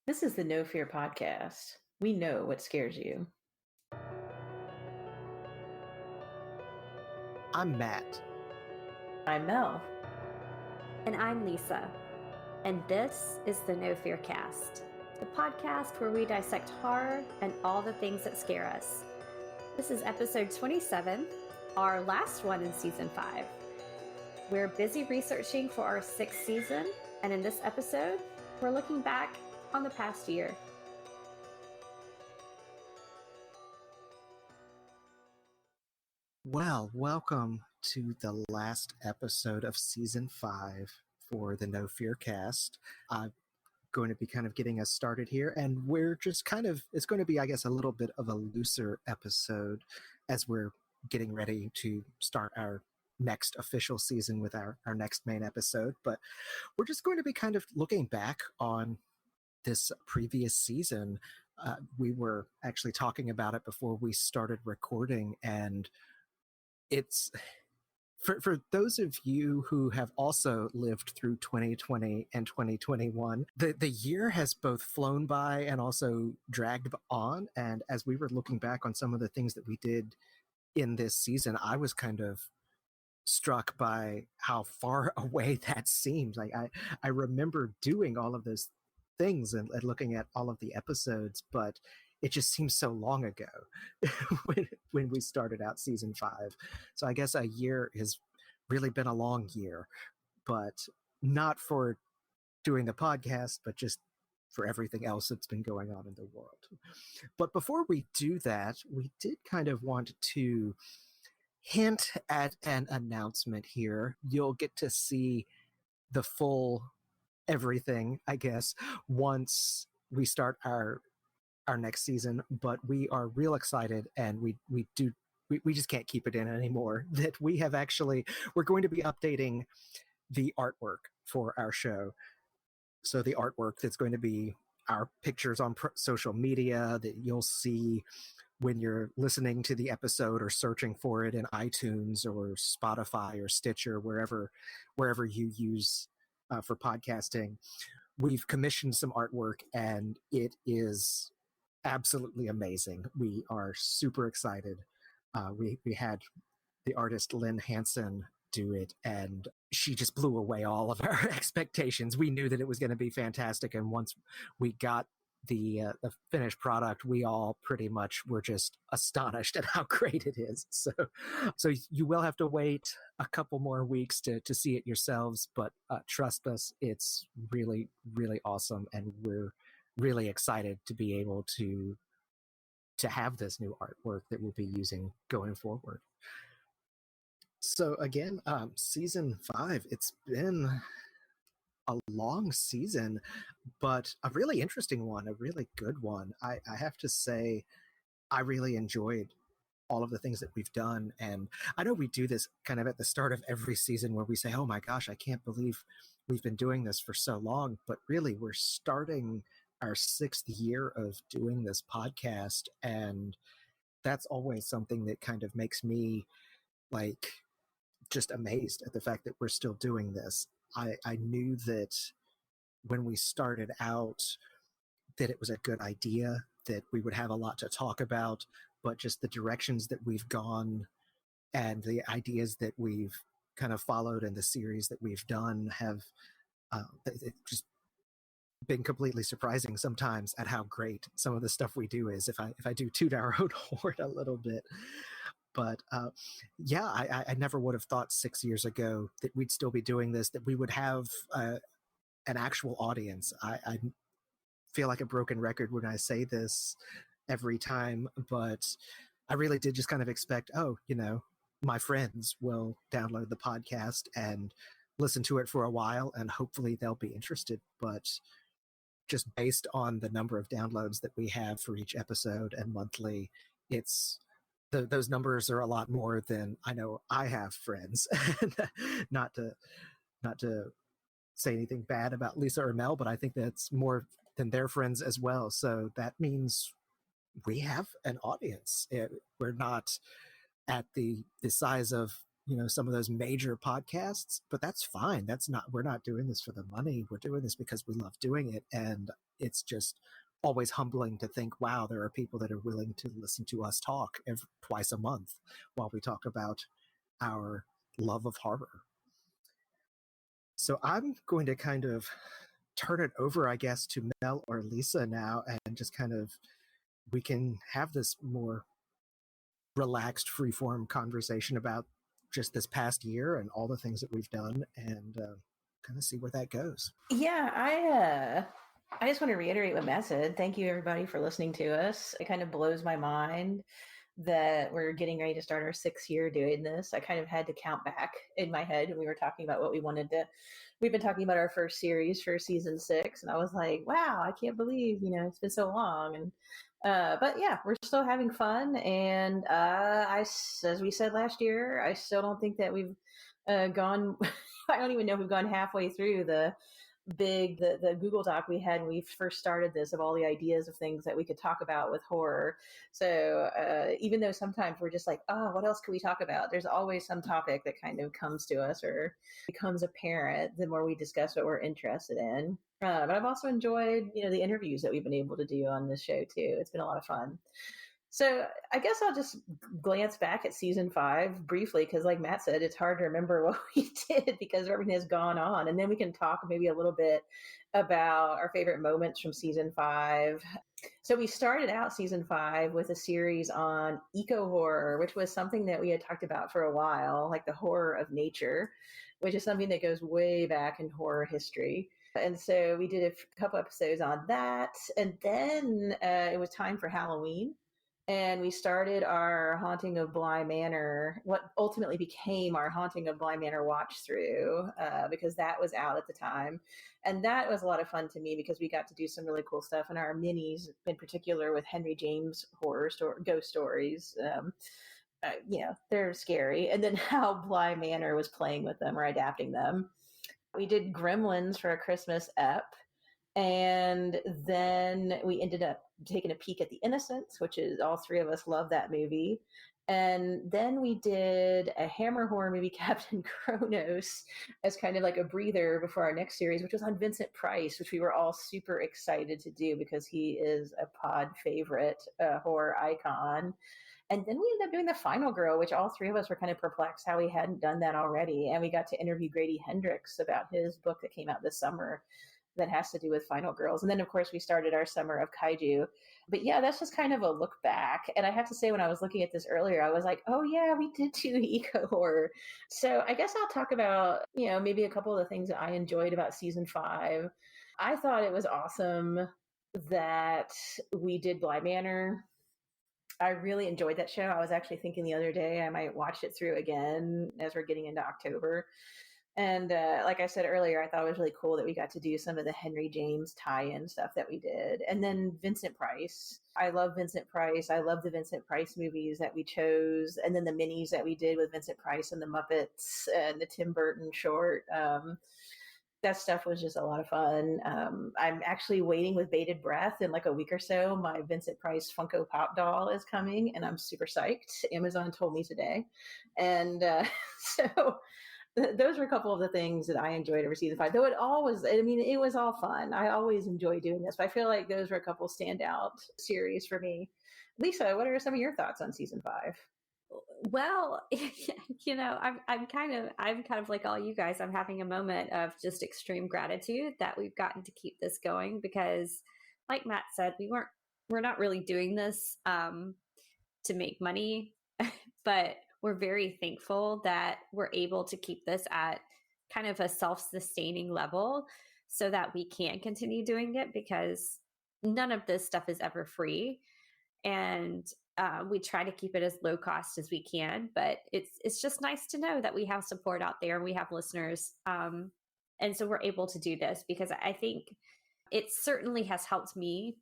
This is the No Fear podcast. We know what scares you. I'm Matt. I'm Mel. And I'm Lisa. And this is the No Fear Cast, the podcast where we dissect horror and all the things that scare us. This is episode 27, our last one in season 5. We're busy researching for our 6th season, and in this episode, we're looking back on the past year. Well, welcome to the last episode of season 5 for the No Fear Cast. I'm going to be kind of getting us started here, and we're just it's going to be, I guess, a little bit of a looser episode as we're getting ready to start our next official season with our next main episode. But we're just going to be kind of looking back on this previous season. We were actually talking about it before we started recording, and it's for those of you who have also lived through 2020 and 2021, the year has both flown by and also dragged on. And as we were looking back on some of the things that we did in this season, I was kind of struck by how far away that seems. Like I remember doing all of those things and looking at all of the episodes, but it just seems so long ago when we started out season 5. So I guess a year has really been a long year, but not for doing the podcast, but just for everything else that's been going on in the world. But before we do that, we did kind of want to hint at an announcement here. You'll get to see the full everything, I guess, once we start our next season. But we are real excited, and we just can't keep it in anymore that we're going to be updating the artwork for our show. So the artwork that's going to be our pictures on social media that you'll see when you're listening to the episode or searching for it in iTunes or Spotify or Stitcher, wherever you use for podcasting. We've commissioned some artwork, and it is absolutely amazing. We are super excited. We had the artist Lynn Hansen do it, and she just blew away all of our expectations. We knew that it was going to be fantastic, and once we got the finished product, we all pretty much were just astonished at how great it is. So you will have to wait a couple more weeks to see it yourselves, but trust us, it's really, really awesome, and we're really excited to be able to have this new artwork that we'll be using going forward. So again, season 5, it's been a long season, but a really interesting one, a really good one. I have to say, I really enjoyed all of the things that we've done. And I know we do this kind of at the start of every season where we say, oh my gosh, I can't believe we've been doing this for so long. But really, we're starting our 6th year of doing this podcast. And that's always something that kind of makes me like just amazed at the fact that we're still doing this. I knew that when we started out that it was a good idea, that we would have a lot to talk about, but just the directions that we've gone and the ideas that we've kind of followed and the series that we've done have just been completely surprising sometimes at how great some of the stuff we do is, if I do toot our own horn a little bit. But yeah, I never would have thought 6 years ago that we'd still be doing this, that we would have an actual audience. I feel like a broken record when I say this every time, but I really did just kind of expect, my friends will download the podcast and listen to it for a while, and hopefully they'll be interested. But just based on the number of downloads that we have for each episode and monthly, those numbers are a lot more than I know I have friends. not to say anything bad about Lisa or Mel, but I think that's more than their friends as well. So that means we have an audience. We're not at the size of some of those major podcasts, but that's fine. We're not doing this for the money. We're doing this because we love doing it, and it's just always humbling to think, wow, there are people that are willing to listen to us talk twice a month while we talk about our love of horror. So I'm going to kind of turn it over, I guess, to Mel or Lisa now, and just kind of, we can have this more relaxed, freeform conversation about just this past year and all the things that we've done, and kind of see where that goes. Yeah, I just want to reiterate what Matt said. Thank you, everybody, for listening to us. It kind of blows my mind that we're getting ready to start our 6th year doing this. I kind of had to count back in my head when we were talking about what we wanted to. We've been talking about our first series for season 6, and I was like, wow, I can't believe, it's been so long. And but yeah, we're still having fun. And as we said last year, I still don't think that we've gone. I don't even know if we've gone halfway through the Google Doc we had when we first started this, of all the ideas of things that we could talk about with horror. So even though sometimes we're just like, oh, what else could we talk about? There's always some topic that kind of comes to us or becomes apparent the more we discuss what we're interested in. But I've also enjoyed, the interviews that we've been able to do on this show too. It's been a lot of fun. So I guess I'll just glance back at season 5 briefly, because like Matt said, it's hard to remember what we did because everything has gone on. And then we can talk maybe a little bit about our favorite moments from season 5. So we started out season 5 with a series on eco-horror, which was something that we had talked about for a while, like the horror of nature, which is something that goes way back in horror history. And so we did a couple episodes on that. And then it was time for Halloween. And we started our Haunting of Bly Manor, what ultimately became our Haunting of Bly Manor watch through, because that was out at the time. And that was a lot of fun to me because we got to do some really cool stuff in our minis, in particular with Henry James ghost stories. They're scary. And then how Bly Manor was playing with them or adapting them. We did Gremlins for a Christmas ep. And then we ended up taking a peek at The Innocents, which is, all 3 of us love that movie. And then we did a Hammer horror movie, Captain Kronos, as kind of like a breather before our next series, which was on Vincent Price, which we were all super excited to do because he is a pod favorite horror icon. And then we ended up doing The Final Girl, which all 3 of us were kind of perplexed how we hadn't done that already. And we got to interview Grady Hendrix about his book that came out this summer that has to do with Final Girls. And then, of course, we started our summer of kaiju. But yeah, that's just kind of a look back. And I have to say, when I was looking at this earlier, I was like, oh yeah, we did do eco horror. So I guess I'll talk about, maybe a couple of the things that I enjoyed about season 5. I thought it was awesome that we did Bly Manor. I really enjoyed that show. I was actually thinking the other day I might watch it through again as we're getting into October. And like I said earlier, I thought it was really cool that we got to do some of the Henry James tie-in stuff that we did. And then Vincent Price. I love Vincent Price. I love the Vincent Price movies that we chose. And then the minis that we did with Vincent Price and the Muppets and the Tim Burton short. That stuff was just a lot of fun. I'm actually waiting with bated breath. In like a week or so, my Vincent Price Funko Pop doll is coming, and I'm super psyched. Amazon told me today. And so those were a couple of the things that I enjoyed over season 5, though it was all fun. I always enjoy doing this, but I feel like those were a couple standout series for me. Lisa, what are some of your thoughts on season 5? Well, I'm kind of like all you guys. I'm having a moment of just extreme gratitude that we've gotten to keep this going because, like Matt said, we're not really doing this to make money, but we're very thankful that we're able to keep this at kind of a self-sustaining level so that we can continue doing it because none of this stuff is ever free. And we try to keep it as low cost as we can, but it's just nice to know that we have support out there and we have listeners. And so we're able to do this because I think it certainly has helped me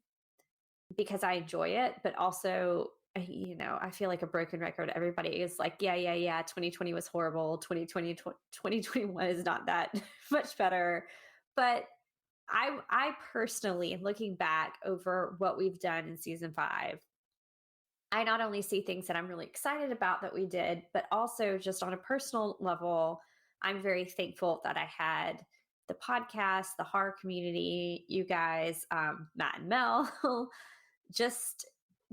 because I enjoy it, but also, I feel like a broken record. Everybody is like, yeah. 2020 was horrible. 2021 is not that much better. But I personally, looking back over what we've done in season 5, I not only see things that I'm really excited about that we did, but also just on a personal level, I'm very thankful that I had the podcast, the horror community, you guys, Matt and Mel, just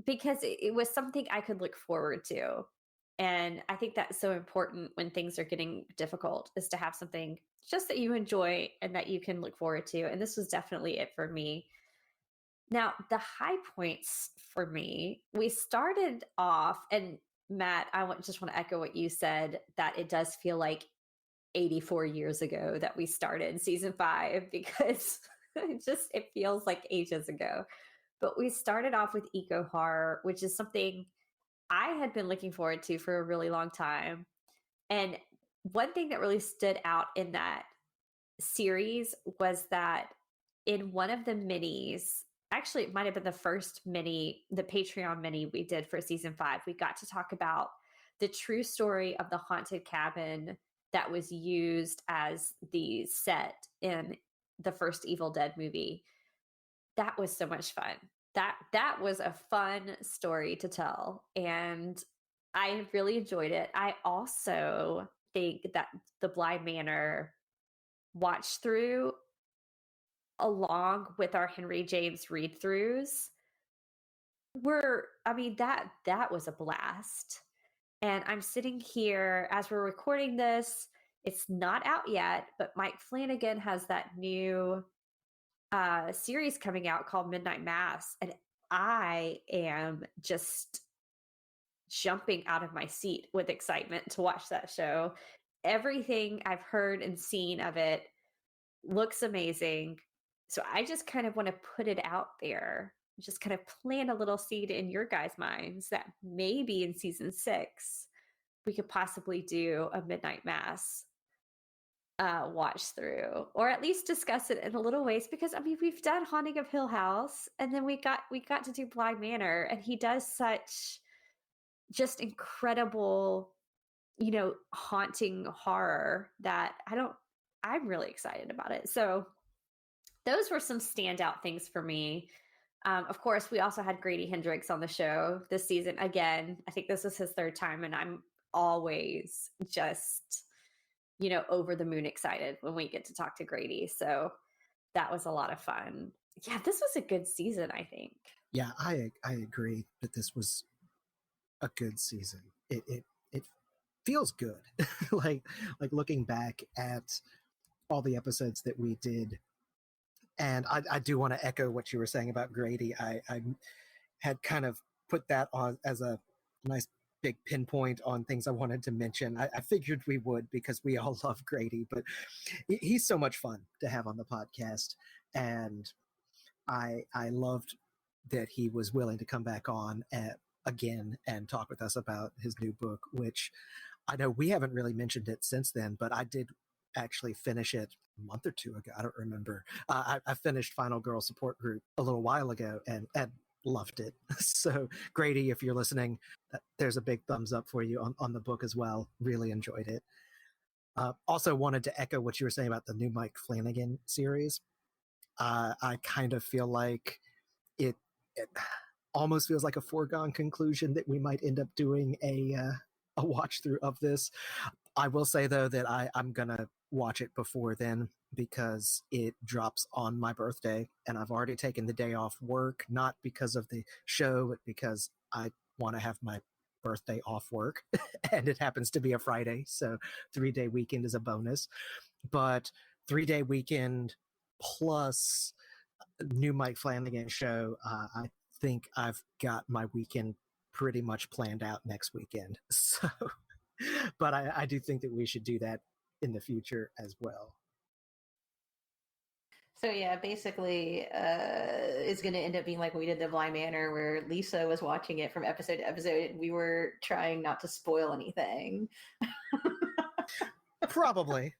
because it was something I could look forward to. And I think that's so important when things are getting difficult, is to have something just that you enjoy and that you can look forward to. And this was definitely it for me. Now, the high points for me, we started off, and Matt, just want to echo what you said, that it does feel like 84 years ago that we started season 5, because it feels like ages ago. But we started off with eco horror, which is something I had been looking forward to for a really long time. And one thing that really stood out in that series was that in one of the minis, actually it might have been the first mini, the Patreon mini we did for season 5, we got to talk about the true story of the haunted cabin that was used as the set in the first Evil Dead movie. That was so much fun. That was a fun story to tell, and I really enjoyed it. I also think that the Bly Manor watch through, along with our Henry James read throughs, that was a blast. And I'm sitting here as we're recording this. It's not out yet, but Mike Flanagan has that new series coming out called Midnight Mass, and I am just jumping out of my seat with excitement to watch that show. Everything I've heard and seen of it looks amazing. So I just kind of want to put it out there, just kind of plant a little seed in your guys' minds that maybe in season 6 we could possibly do a Midnight Mass watch through, or at least discuss it in a little ways, because we've done Haunting of Hill House, and then we got to do Bly Manor, and he does such just incredible, haunting horror that I'm really excited about it. So those were some standout things for me. Of course, we also had Grady Hendrix on the show this season. Again, I think this is his 3rd time, and I'm always just over the moon excited when we get to talk to Grady. So that was a lot of fun. Yeah, this was a good season, I think. Yeah, I agree that this was a good season. It feels good. like looking back at all the episodes that we did. And I do want to echo what you were saying about Grady. I had kind of put that on as a nice big pinpoint on things I wanted to mention. I figured we would, because we all love Grady, but he's so much fun to have on the podcast. And I loved that he was willing to come back on again and talk with us about his new book, which I know we haven't really mentioned it since then, but I did actually finish it a month or 2 ago. I don't remember. I finished Final Girl Support Group a little while ago and loved it. So Grady, if you're listening, there's a big thumbs up for you on the book as well. Really enjoyed it. Also wanted to echo what you were saying about the new Mike Flanagan series. I kind of feel like it almost feels like a foregone conclusion that we might end up doing a watch through of this. I will say, though, that I'm going to watch it before then, because it drops on my birthday, and I've already taken the day off work, not because of the show, but because I want to have my birthday off work, and it happens to be a Friday, so 3-day weekend is a bonus. But 3-day weekend plus new Mike Flanagan show, I think I've got my weekend pretty much planned out next weekend. So, but I do think that we should do that in the future as well. So yeah, basically, it's going to end up being like we did the Bly Manor, where Lisa was watching it from episode to episode, and we were trying not to spoil anything. Probably.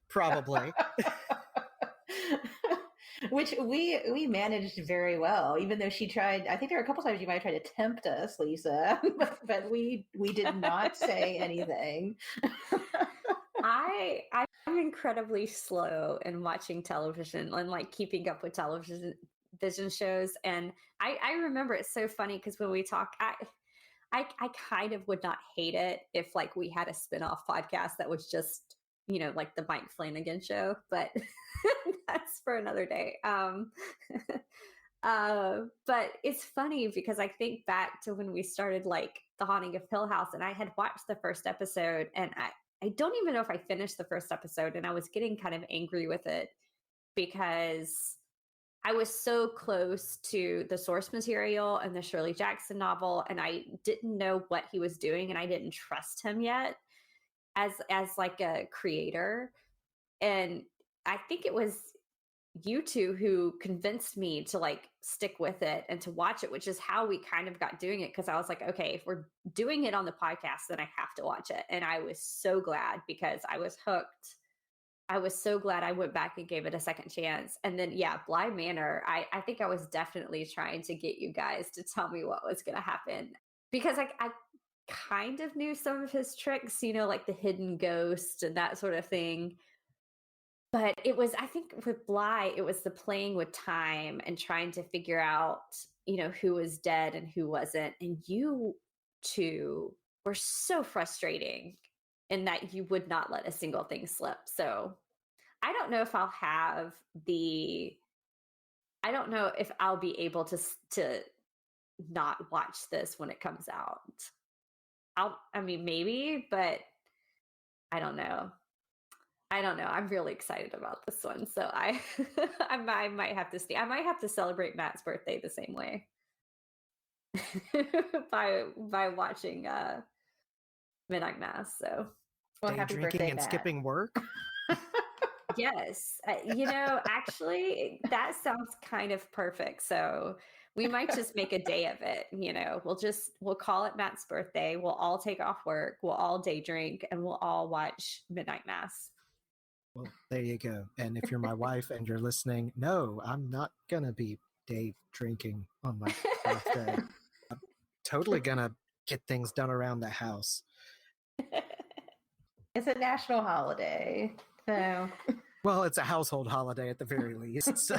Which we managed very well, even though she tried. I think there were a couple times you might try to tempt us, Lisa, but we did not say anything. I'm incredibly slow in watching television and like keeping up with television shows, and I remember it's so funny because when we talk, I kind of would not hate it if like we had a spin-off podcast that was just like the Mike Flanagan show, but that's for another day. But it's funny because I think back to when we started like The Haunting of Hill House, and I had watched the first episode, and I don't even know if I finished the first episode, and I was getting kind of angry with it because I was so close to the source material and the Shirley Jackson novel, and I didn't know what he was doing, and I didn't trust him yet as like a creator. And I think it was you two who convinced me to like stick with it and to watch it, which is how we kind of got doing it. Cause I was like, okay, if we're doing it on the podcast, then I have to watch it. And I was so glad because I was hooked. I was so glad I went back and gave it a second chance. And then, yeah, Bly Manor, I think I was definitely trying to get you guys to tell me what was going to happen because I kind of knew some of his tricks, like the hidden ghost and that sort of thing. But it was, I think with Bly, it was the playing with time and trying to figure out, who was dead and who wasn't. And you two were so frustrating in that you would not let a single thing slip. So I don't know if I don't know if I'll be able to not watch this when it comes out. I mean, maybe, but I don't know. I'm really excited about this one. So I might have to stay. I might have to celebrate Matt's birthday the same way by watching Midnight Mass. So Well, Day happy drinking birthday, and Matt. skipping work. yes, actually that sounds kind of perfect. So we might just make a day of it. We'll call it Matt's birthday. We'll all take off work. We'll all day drink and we'll all watch Midnight Mass. Well, there you go. And if you're my wife and you're listening, no, I'm not going to be day drinking on my birthday. I'm totally going to get things done around the house. It's a national holiday. So, well, it's a household holiday at the very least. So.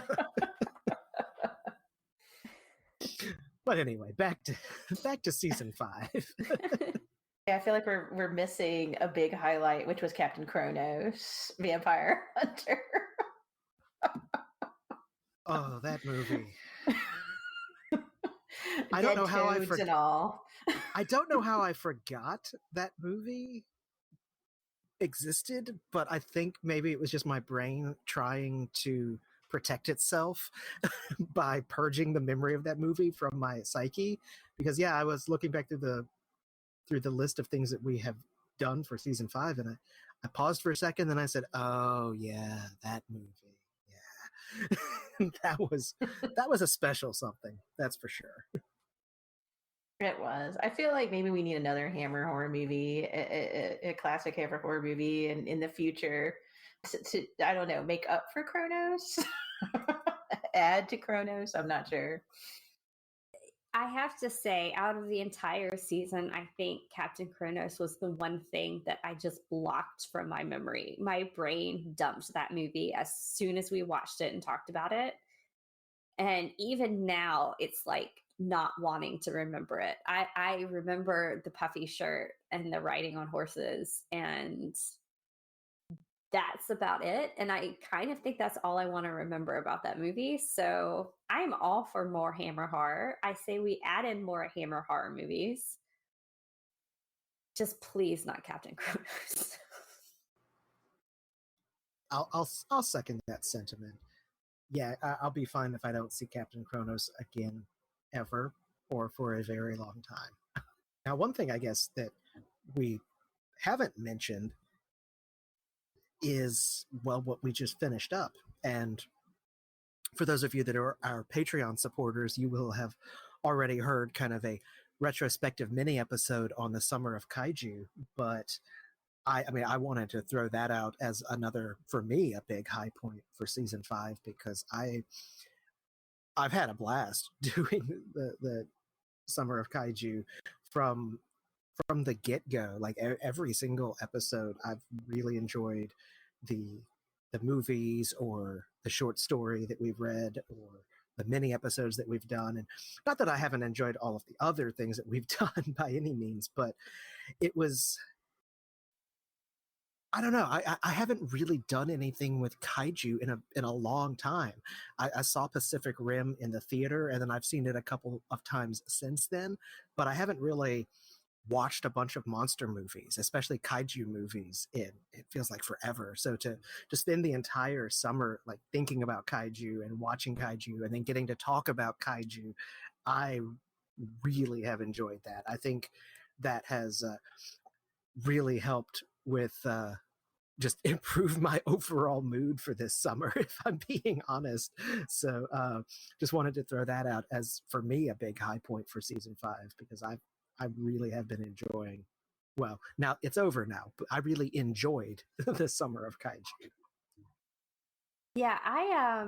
But anyway, back to season 5. Yeah, I feel like we're missing a big highlight, which was Captain Kronos, Vampire Hunter. Oh, that movie! I don't know how I I don't know how I forgot that movie existed, but I think maybe it was just my brain trying to protect itself by purging the memory of that movie from my psyche. Because I was looking back through the list of things that we have done for season 5, and I paused for a second, then I said, "Oh yeah, that movie, yeah." that was a special something, that's for sure. It was. I feel like maybe we need another Hammer horror movie, a classic Hammer horror movie, in the future to I don't know, make up for Kronos, add to Kronos. I'm not sure. I have to say, out of the entire season, I think Captain Kronos was the one thing that I just blocked from my memory. My brain dumped that movie as soon as we watched it and talked about it. And even now, it's like not wanting to remember it. I remember the puffy shirt and the riding on horses, and that's about it. And I kind of think that's all I want to remember about that movie. So I'm all for more Hammer horror. I say we add in more Hammer horror movies. Just please not Captain Kronos. I'll second that sentiment. Yeah, I'll be fine if I don't see Captain Kronos again, ever, or for a very long time. Now, one thing I guess that we haven't mentioned is, well, what we just finished up. And for those of you that are our Patreon supporters, you will have already heard kind of a retrospective mini episode on the Summer of Kaiju. But I mean, I wanted to throw that out as another, for me, a big high point for season 5, because I've had a blast doing the Summer of Kaiju from the get-go. Like every single episode, I've really enjoyed the movies or the short story that we've read or the mini episodes that we've done. And not that I haven't enjoyed all of the other things that we've done by any means, but it was I don't know. I haven't really done anything with kaiju in a long time. I saw Pacific Rim in the theater, and then I've seen it a couple of times since then. But I haven't really watched a bunch of monster movies, especially kaiju movies. In it feels like forever. So to spend the entire summer like thinking about kaiju and watching kaiju, and then getting to talk about kaiju, I really have enjoyed that. I think that has really helped with just improve my overall mood for this summer, if I'm being honest. So just wanted to throw that out as, for me, a big high point for season 5, because I really have been enjoying. Well, now it's over now, but I really enjoyed the summer of kaiju. Yeah, I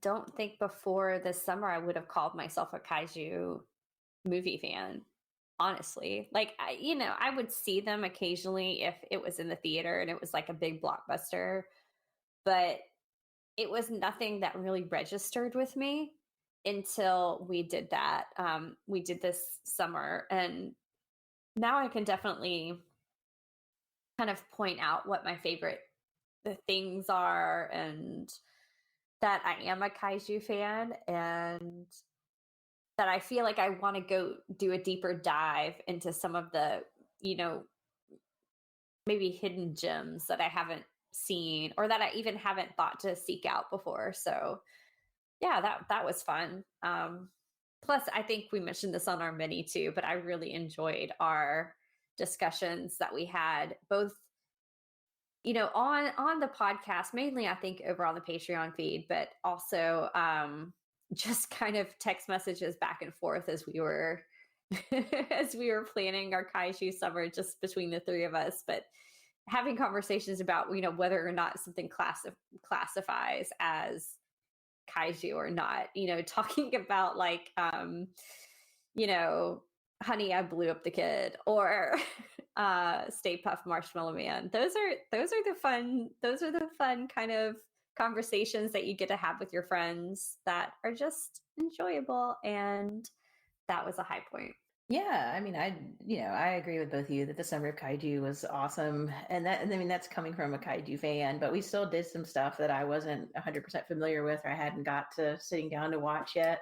don't think before this summer I would have called myself a kaiju movie fan. Honestly, like I would see them occasionally if it was in the theater and it was like a big blockbuster, but it was nothing that really registered with me until we did that. We did this summer, and now I can definitely kind of point out what my favorite the things are, and that I am a kaiju fan, and that I feel like I want to go do a deeper dive into some of the, you know, maybe hidden gems that I haven't seen or that I even haven't thought to seek out before. So yeah, that was fun. Plus, I think we mentioned this on our mini too, but I really enjoyed our discussions that we had both, on the podcast, mainly I think over on the Patreon feed, but also just kind of text messages back and forth as we were as we were planning our kaiju summer just between the three of us, but having conversations about whether or not something classifies as kaiju or not, talking about like you know Honey, I Blew Up the Kid, or Stay Puft Marshmallow Man. Those are the fun kind of conversations that you get to have with your friends that are just enjoyable, and that was a high point. Yeah, I mean, I agree with both of you that the summer of kaiju was awesome, and I mean that's coming from a kaiju fan. But we still did some stuff that I wasn't 100% familiar with, or I hadn't got to sitting down to watch yet.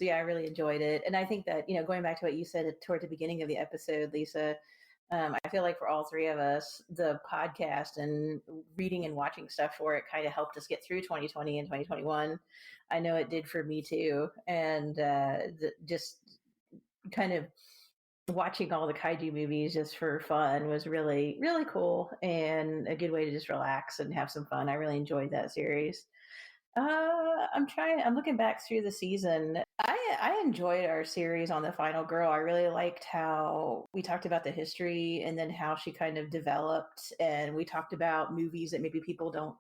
So yeah, I really enjoyed it, and I think that going back to what you said toward the beginning of the episode, Lisa, I feel like for all three of us, the podcast and reading and watching stuff for it kind of helped us get through 2020 and 2021. I know it did for me too, and just kind of watching all the kaiju movies just for fun was really, really cool and a good way to just relax and have some fun. I really enjoyed that series. I'm looking back through the season. I enjoyed our series on the Final Girl. I really liked how we talked about the history and then how she kind of developed, and we talked about movies that maybe people don't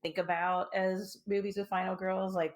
think about as movies with final girls. Like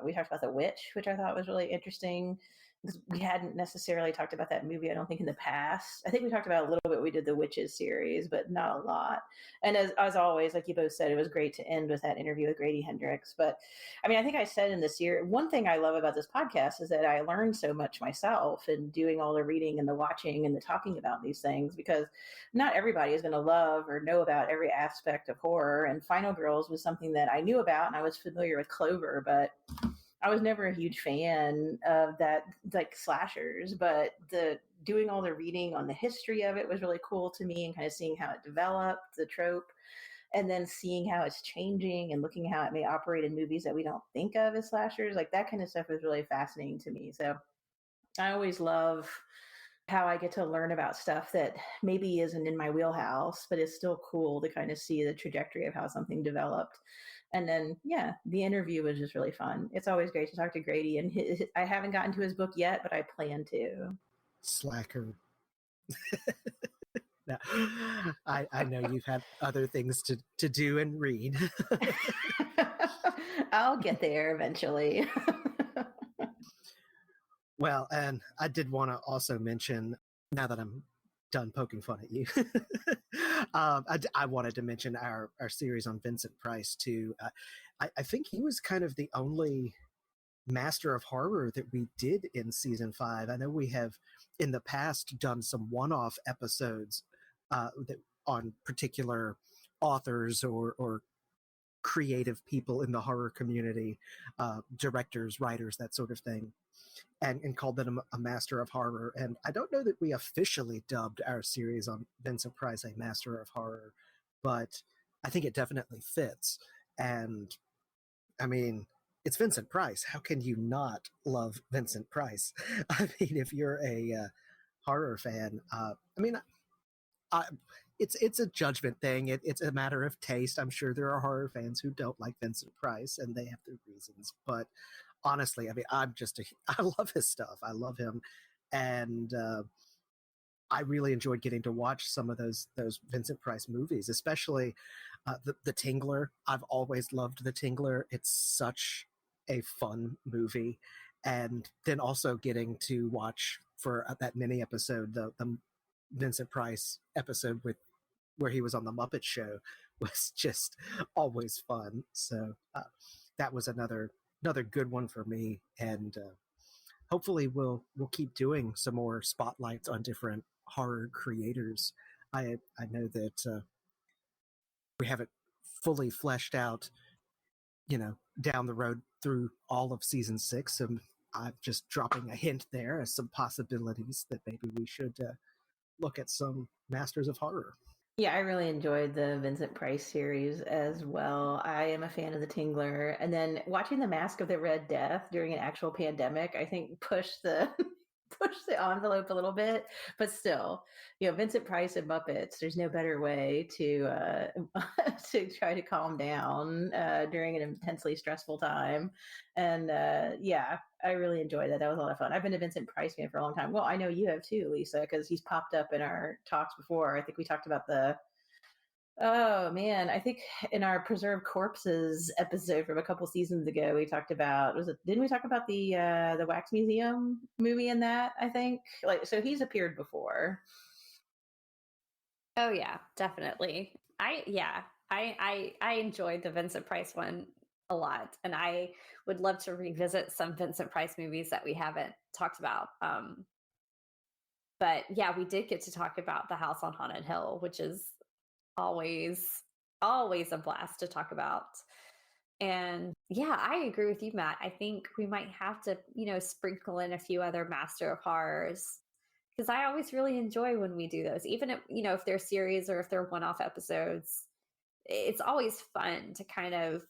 we talked about The Witch, which I thought was really interesting because we hadn't necessarily talked about that movie, I don't think, in the past. I think we talked about a little bit. We did the Witches series, but not a lot. And as always, like you both said, it was great to end with that interview with Grady Hendrix. But I mean, I think I said in this year, one thing I love about this podcast is that I learned so much myself in doing all the reading and the watching and the talking about these things, because not everybody is going to love or know about every aspect of horror. And Final Girls was something that I knew about, and I was familiar with Clover, but I was never a huge fan of that, like slashers. But the doing all the reading on the history of it was really cool to me, and kind of seeing how it developed, the trope, and then seeing how it's changing and looking how it may operate in movies that we don't think of as slashers. Like that kind of stuff is really fascinating to me. So I always love how I get to learn about stuff that maybe isn't in my wheelhouse, but it's still cool to kind of see the trajectory of how something developed. And then, yeah, the interview was just really fun. It's always great to talk to Grady, and I haven't gotten to his book yet, but I plan to. Slacker. No, I know you've had other things to do and read. I'll get there eventually. Well, and I did want to also mention, now that I'm done poking fun at you, I wanted to mention our series on Vincent Price too. I think he was kind of the only master of horror that we did in season 5. I know we have in the past done some one-off episodes that on particular authors or creative people in the horror community, directors, writers, that sort of thing, and called them a master of horror. And I don't know that we officially dubbed our series on Vincent Price a master of horror, but I think it definitely fits. And I mean, it's Vincent Price. How can you not love Vincent Price? I mean, if you're a horror fan, I mean, I, it's a judgment thing. It's a matter of taste. I'm sure there are horror fans who don't like Vincent Price, and they have their reasons. But honestly, I mean, I love his stuff. I love him, and I really enjoyed getting to watch some of those Vincent Price movies, especially the Tingler. I've always loved the Tingler. It's such a fun movie, and then also getting to watch for that mini episode the Vincent Price episode with where he was on the Muppet Show was just always fun. So that was another good one for me, and hopefully we'll keep doing some more spotlights on different horror creators. I know that we haven't fully fleshed out, down the road through all of season 6. And I'm just dropping a hint there as some possibilities that maybe we should look at some masters of horror. Yeah, I really enjoyed the Vincent Price series as well. I am a fan of the Tingler, and then watching The Mask of the Red Death during an actual pandemic, I think pushed the pushed the envelope a little bit. But still, Vincent Price and Muppets. There's no better way to to try to calm down during an intensely stressful time. And yeah, I really enjoyed that. That was a lot of fun. I've been a Vincent Price fan for a long time. Well, I know you have too, Lisa, because he's popped up in our talks before. I think we talked about oh man, I think in our Preserved Corpses episode from a couple seasons ago, we talked about, didn't we talk about the Wax Museum movie in that? I think, so he's appeared before. Oh yeah, definitely. I enjoyed the Vincent Price one a lot, and I would love to revisit some Vincent Price movies that we haven't talked about. But yeah, we did get to talk about The House on Haunted Hill, which is always a blast to talk about. And yeah, I agree with you, Matt. I think we might have to, sprinkle in a few other Master of Horrors, because I always really enjoy when we do those, even if, if they're series or if they're one-off episodes. It's always fun to kind of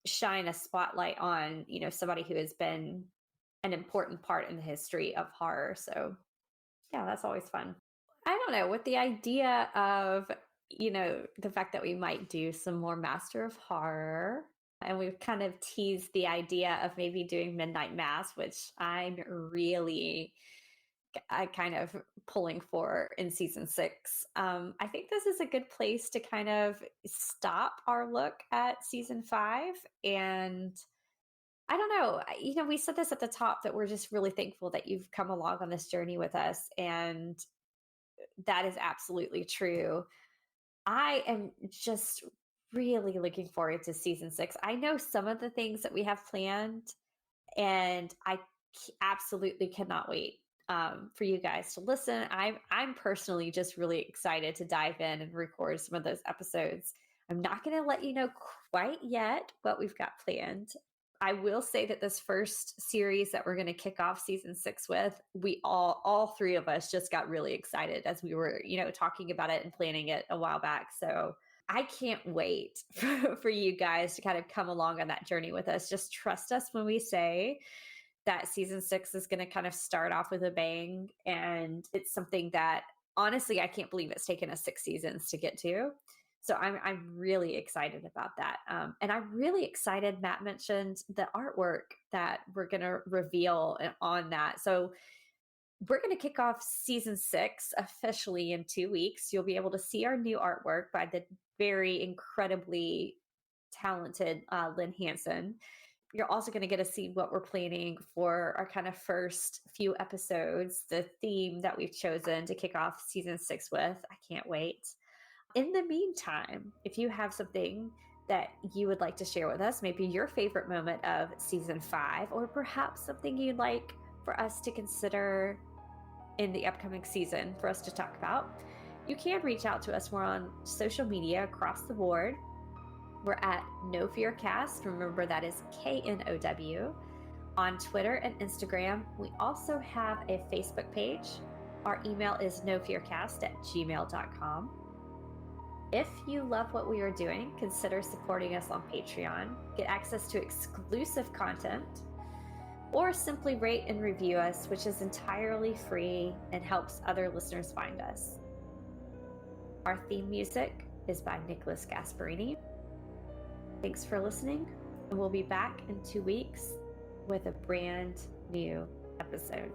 shine a spotlight on, somebody who has been an important part in the history of horror. So yeah, that's always fun. I don't know, with the idea of, the fact that we might do some more Master of Horror, and we've kind of teased the idea of maybe doing Midnight Mass, which I'm really kind of pulling for in season 6. I think this is a good place to kind of stop our look at season 5. And I don't know, we said this at the top that we're just really thankful that you've come along on this journey with us. And that is absolutely true. I am just really looking forward to season 6. I know some of the things that we have planned, and I absolutely cannot wait for you guys to listen. I'm personally just really excited to dive in and record some of those episodes. I'm not going to let you know quite yet what we've got planned. I will say that this first series that we're going to kick off season 6 with, we all three of us just got really excited as we were, talking about it and planning it a while back. So I can't wait for you guys to kind of come along on that journey with us. Just trust us when we say that season 6 is going to kind of start off with a bang. And it's something that honestly, I can't believe it's taken us 6 seasons to get to. So I'm really excited about that. And I'm really excited, Matt mentioned the artwork that we're going to reveal on that. So we're going to kick off season 6 officially in 2 weeks. You'll be able to see our new artwork by the very incredibly talented Lynn Hanson. You're also going to get to see what we're planning for our kind of first few episodes, the theme that we've chosen to kick off season 6 with. I can't wait. In the meantime, if you have something that you would like to share with us, maybe your favorite moment of season 5, or perhaps something you'd like for us to consider in the upcoming season for us to talk about, You can reach out to us. We're on social media across the board. We're at No Fear Cast. Remember, that is KNOW. On Twitter and Instagram. We also have a Facebook page. Our email is nofearcast@gmail.com. If you love what we are doing, consider supporting us on Patreon. Get access to exclusive content, or simply rate and review us, which is entirely free and helps other listeners find us. Our theme music is by Nicholas Gasparini. Thanks for listening, and we'll be back in 2 weeks with a brand new episode.